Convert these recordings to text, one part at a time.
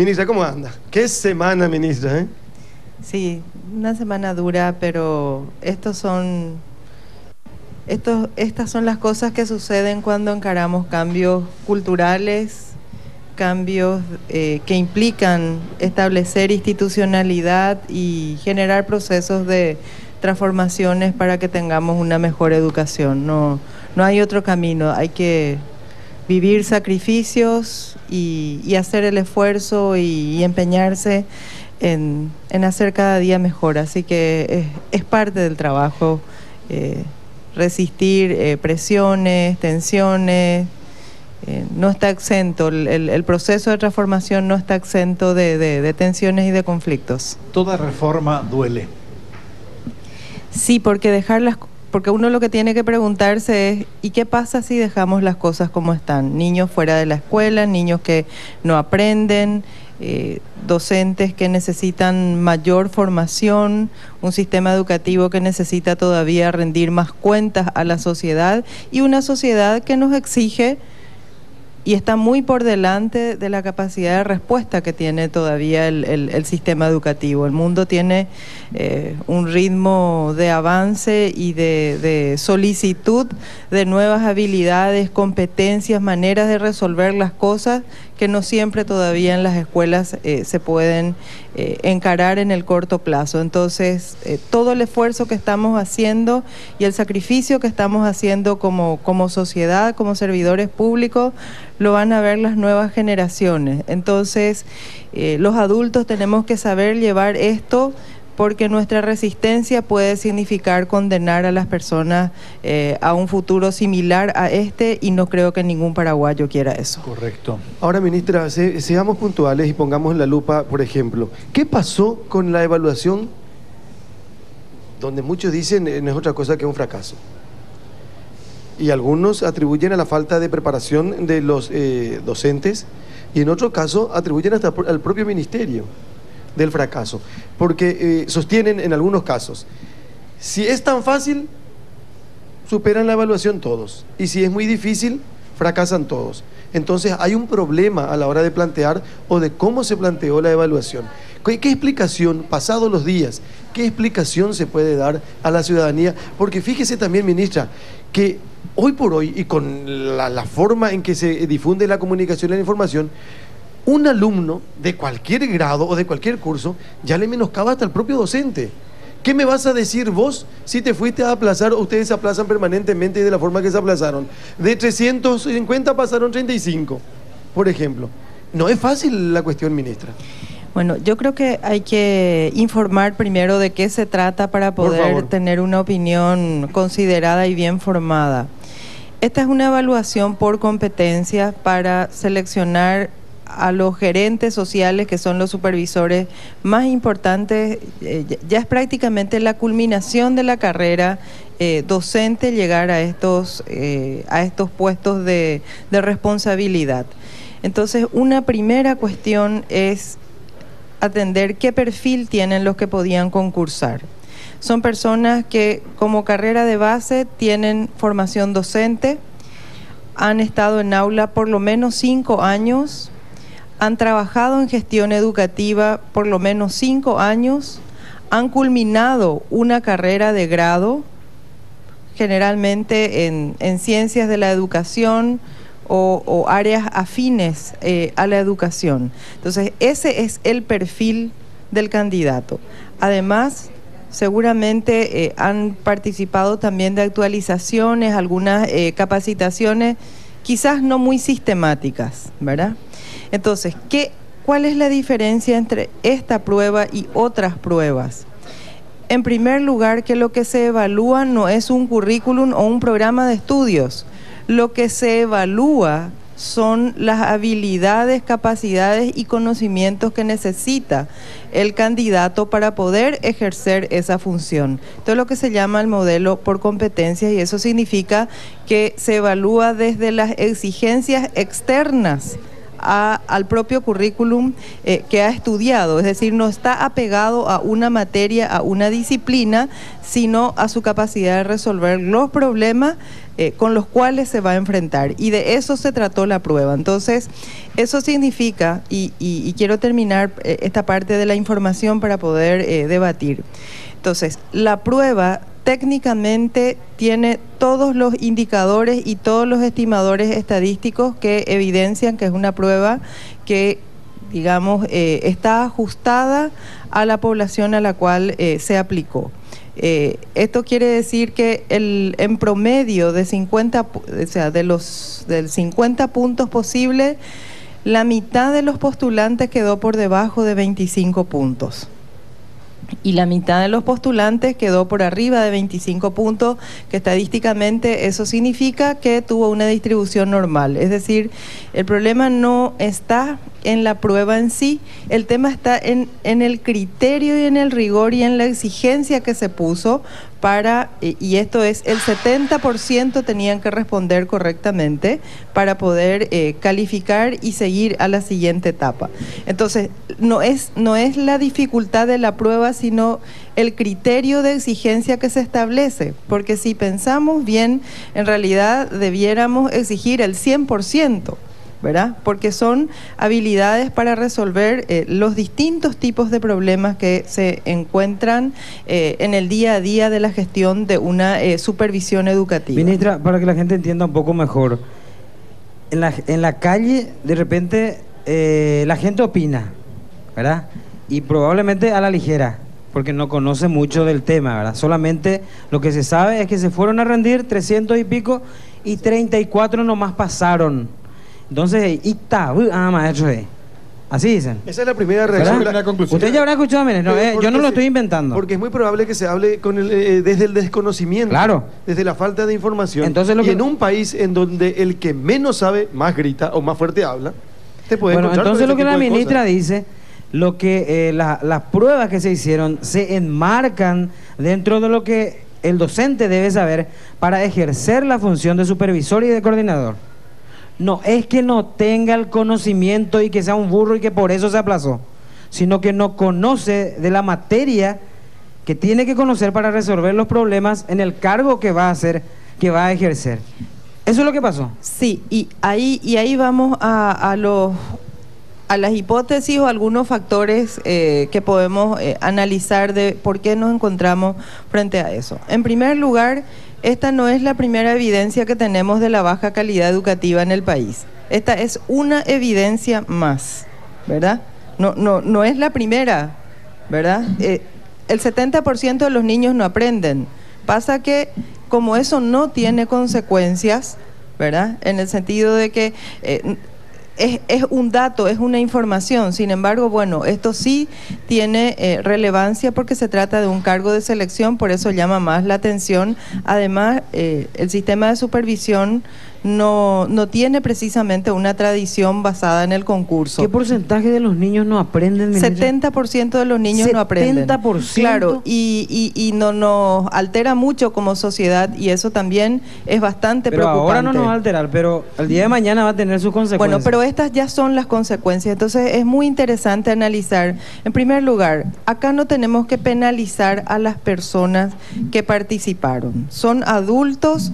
Ministra, ¿cómo anda? ¿Qué semana, ministra? Sí, una semana dura, pero estas son las cosas que suceden cuando encaramos cambios culturales, cambios que implican establecer institucionalidad y generar procesos de transformaciones para que tengamos una mejor educación. No hay otro camino, hay que vivir sacrificios y hacer el esfuerzo y empeñarse en hacer cada día mejor. Así que es parte del trabajo, resistir presiones, tensiones. No está exento, el proceso de transformación no está exento de tensiones y de conflictos. Toda reforma duele. Sí, porque uno lo que tiene que preguntarse es, ¿y qué pasa si dejamos las cosas como están? Niños fuera de la escuela, niños que no aprenden, docentes que necesitan mayor formación, un sistema educativo que necesita todavía rendir más cuentas a la sociedad y una sociedad que nos exige y está muy por delante de la capacidad de respuesta que tiene todavía el sistema educativo. El mundo tiene un ritmo de avance y de solicitud de nuevas habilidades, competencias, maneras de resolver las cosas que no siempre todavía en las escuelas se pueden encarar en el corto plazo. Entonces, todo el esfuerzo que estamos haciendo y el sacrificio que estamos haciendo como sociedad, como servidores públicos, lo van a ver las nuevas generaciones. Entonces, los adultos tenemos que saber llevar esto, porque nuestra resistencia puede significar condenar a las personas a un futuro similar a este, y no creo que ningún paraguayo quiera eso. Correcto. Ahora, ministra, seamos puntuales y pongamos en la lupa, por ejemplo, ¿qué pasó con la evaluación donde muchos dicen no es otra cosa que un fracaso? Y algunos atribuyen a la falta de preparación de los docentes, y en otro caso atribuyen hasta al propio ministerio del fracaso, porque sostienen en algunos casos, si es tan fácil, superan la evaluación todos, y si es muy difícil, fracasan todos. Entonces hay un problema a la hora de plantear o de cómo se planteó la evaluación. ¿Qué explicación, pasados los días, qué explicación se puede dar a la ciudadanía? Porque fíjese también, ministra, que hoy por hoy, y con la forma en que se difunde la comunicación y la información, un alumno de cualquier grado o de cualquier curso ya le menoscaba hasta el propio docente. ¿Qué me vas a decir vos si te fuiste a aplazar, o ustedes se aplazan permanentemente y de la forma que se aplazaron? De 350 pasaron 35, por ejemplo. No es fácil la cuestión, ministra. Bueno, yo creo que hay que informar primero de qué se trata para poder tener una opinión considerada y bien formada. Esta es una evaluación por competencias para seleccionar a los gerentes sociales, que son los supervisores más importantes. Ya es prácticamente la culminación de la carrera docente llegar a estos puestos de responsabilidad. Entonces, una primera cuestión es atender qué perfil tienen los que podían concursar. Son personas que como carrera de base tienen formación docente, han estado en aula por lo menos 5 años, han trabajado en gestión educativa por lo menos 5 años, han culminado una carrera de grado, generalmente en ciencias de la educación o áreas afines a la educación. Entonces, ese es el perfil del candidato. Además, seguramente han participado también de actualizaciones, algunas capacitaciones, quizás no muy sistemáticas, ¿verdad? Entonces, ¿cuál es la diferencia entre esta prueba y otras pruebas? En primer lugar, que lo que se evalúa no es un currículum o un programa de estudios. Lo que se evalúa son las habilidades, capacidades y conocimientos que necesita el candidato para poder ejercer esa función. Esto es lo que se llama el modelo por competencias, y eso significa que se evalúa desde las exigencias externas al propio currículum que ha estudiado, es decir, no está apegado a una materia, a una disciplina, sino a su capacidad de resolver los problemas con los cuales se va a enfrentar. Y de eso se trató la prueba. Entonces, eso significa, y quiero terminar esta parte de la información para poder debatir. Entonces, la prueba técnicamente tiene todos los indicadores y todos los estimadores estadísticos que evidencian que es una prueba que, digamos, está ajustada a la población a la cual se aplicó. Esto quiere decir que en promedio de 50, o sea, del 50 puntos posibles, la mitad de los postulantes quedó por debajo de 25 puntos. Y la mitad de los postulantes quedó por arriba de 25 puntos, que estadísticamente eso significa que tuvo una distribución normal. Es decir, el problema no está en la prueba en sí, el tema está en el criterio y en el rigor y en la exigencia que se puso para, y esto es, el 70% tenían que responder correctamente para poder calificar y seguir a la siguiente etapa. Entonces, no es la dificultad de la prueba, sino el criterio de exigencia que se establece, porque si pensamos bien, en realidad debiéramos exigir el 100%. ¿Verdad? Porque son habilidades para resolver los distintos tipos de problemas que se encuentran en el día a día de la gestión de una supervisión educativa. Ministra, para que la gente entienda un poco mejor, en la calle de repente la gente opina, ¿verdad? Y probablemente a la ligera, porque no conoce mucho del tema, ¿verdad? Solamente lo que se sabe es que se fueron a rendir 300 y pico y 34 nomás pasaron. Entonces, maestro, así dicen. Esa es la primera reacción. La conclusión. Usted ya habrá escuchado, mire, no, yo no lo estoy inventando. Porque es muy probable que se hable desde el desconocimiento, claro, desde la falta de información. Entonces, en un país en donde el que menos sabe, más grita o más fuerte habla, te puede encontrar. Entonces lo que la ministra cosas. dice, lo que las pruebas que se hicieron se enmarcan dentro de lo que el docente debe saber para ejercer la función de supervisor y de coordinador. No es que no tenga el conocimiento y que sea un burro y que por eso se aplazó, sino que no conoce de la materia que tiene que conocer para resolver los problemas en el cargo que va a hacer, que va a ejercer. Eso es lo que pasó. Sí, y ahí vamos a las hipótesis o algunos factores que podemos analizar de por qué nos encontramos frente a eso. En primer lugar, esta no es la primera evidencia que tenemos de la baja calidad educativa en el país. Esta es una evidencia más, ¿verdad? No es la primera, ¿verdad? El 70% de los niños no aprenden. Pasa que como eso no tiene consecuencias, ¿verdad? En el sentido de que es un dato, es una información. Sin embargo, bueno, esto sí tiene relevancia porque se trata de un cargo de selección, por eso llama más la atención. Además, el sistema de supervisión no tiene precisamente una tradición basada en el concurso. ¿Qué porcentaje de los niños no aprenden? 70% de los niños no aprenden. 70%. Claro, y nos altera mucho como sociedad y eso también es bastante preocupante. Ahora no nos va a alterar, pero el día de mañana va a tener sus consecuencias. Bueno, pero estas ya son las consecuencias, entonces es muy interesante analizar. En primer lugar, acá no tenemos que penalizar a las personas que participaron. Son adultos,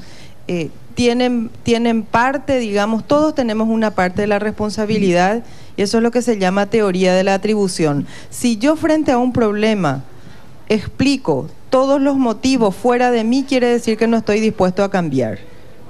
tienen parte, digamos, todos tenemos una parte de la responsabilidad y eso es lo que se llama teoría de la atribución. Si yo frente a un problema explico todos los motivos fuera de mí, quiere decir que no estoy dispuesto a cambiar.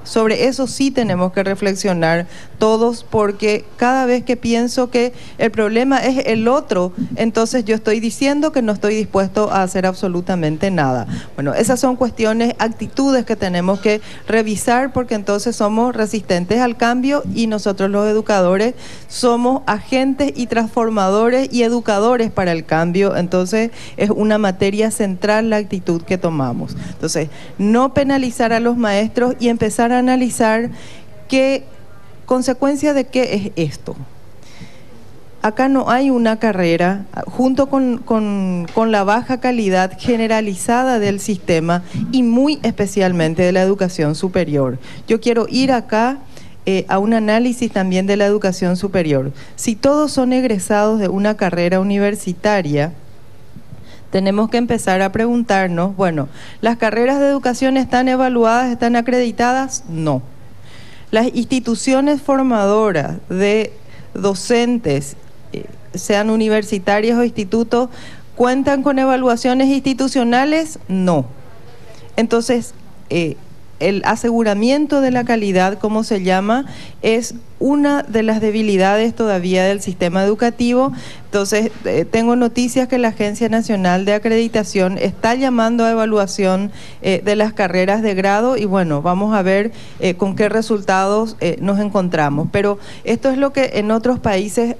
Sobre eso sí tenemos que reflexionar todos, porque cada vez que pienso que el problema es el otro, entonces yo estoy diciendo que no estoy dispuesto a hacer absolutamente nada. Bueno, esas son cuestiones, actitudes que tenemos que revisar, porque entonces somos resistentes al cambio y nosotros los educadores somos agentes y transformadores y educadores para el cambio. Entonces es una materia central la actitud que tomamos. Entonces, no penalizar a los maestros y empezar a analizar qué consecuencia de qué es esto. Acá no hay una carrera, junto con la baja calidad generalizada del sistema y muy especialmente de la educación superior. Yo quiero ir acá a un análisis también de la educación superior. Si todos son egresados de una carrera universitaria, tenemos que empezar a preguntarnos, bueno, ¿las carreras de educación están evaluadas, están acreditadas? No. Las instituciones formadoras de docentes, sean universitarias o institutos, ¿cuentan con evaluaciones institucionales? No. Entonces, el aseguramiento de la calidad, como se llama, es una de las debilidades todavía del sistema educativo. Entonces, tengo noticias que la Agencia Nacional de Acreditación está llamando a evaluación de las carreras de grado y bueno, vamos a ver con qué resultados nos encontramos. Pero esto es lo que en otros países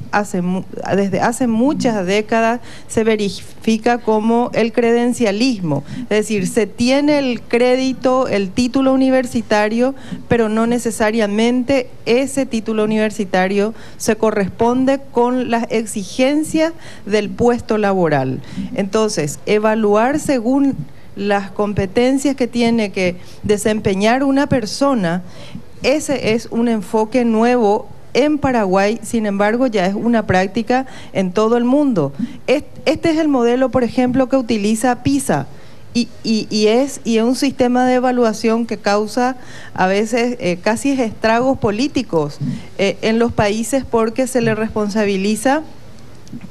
desde hace muchas décadas se verifica como el credencialismo. Es decir, se tiene el crédito, el título universitario, pero no necesariamente ese título universitario se corresponde con las exigencias del puesto laboral. Entonces, evaluar según las competencias que tiene que desempeñar una persona, ese es un enfoque nuevo en Paraguay, sin embargo ya es una práctica en todo el mundo. Este es el modelo, por ejemplo, que utiliza PISA. Y es un sistema de evaluación que causa a veces casi estragos políticos en los países porque se le responsabiliza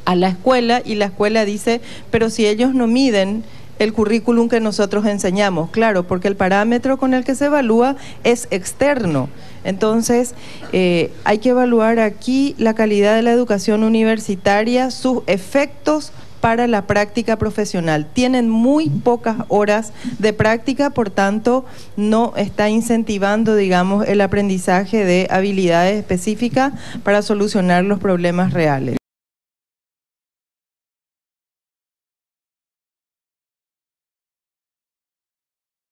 a la escuela y la escuela dice, pero si ellos no miden el currículum que nosotros enseñamos, claro, porque el parámetro con el que se evalúa es externo. Entonces, hay que evaluar aquí la calidad de la educación universitaria, sus efectos para la práctica profesional. Tienen muy pocas horas de práctica, por tanto, no está incentivando, digamos, el aprendizaje de habilidades específicas para solucionar los problemas reales.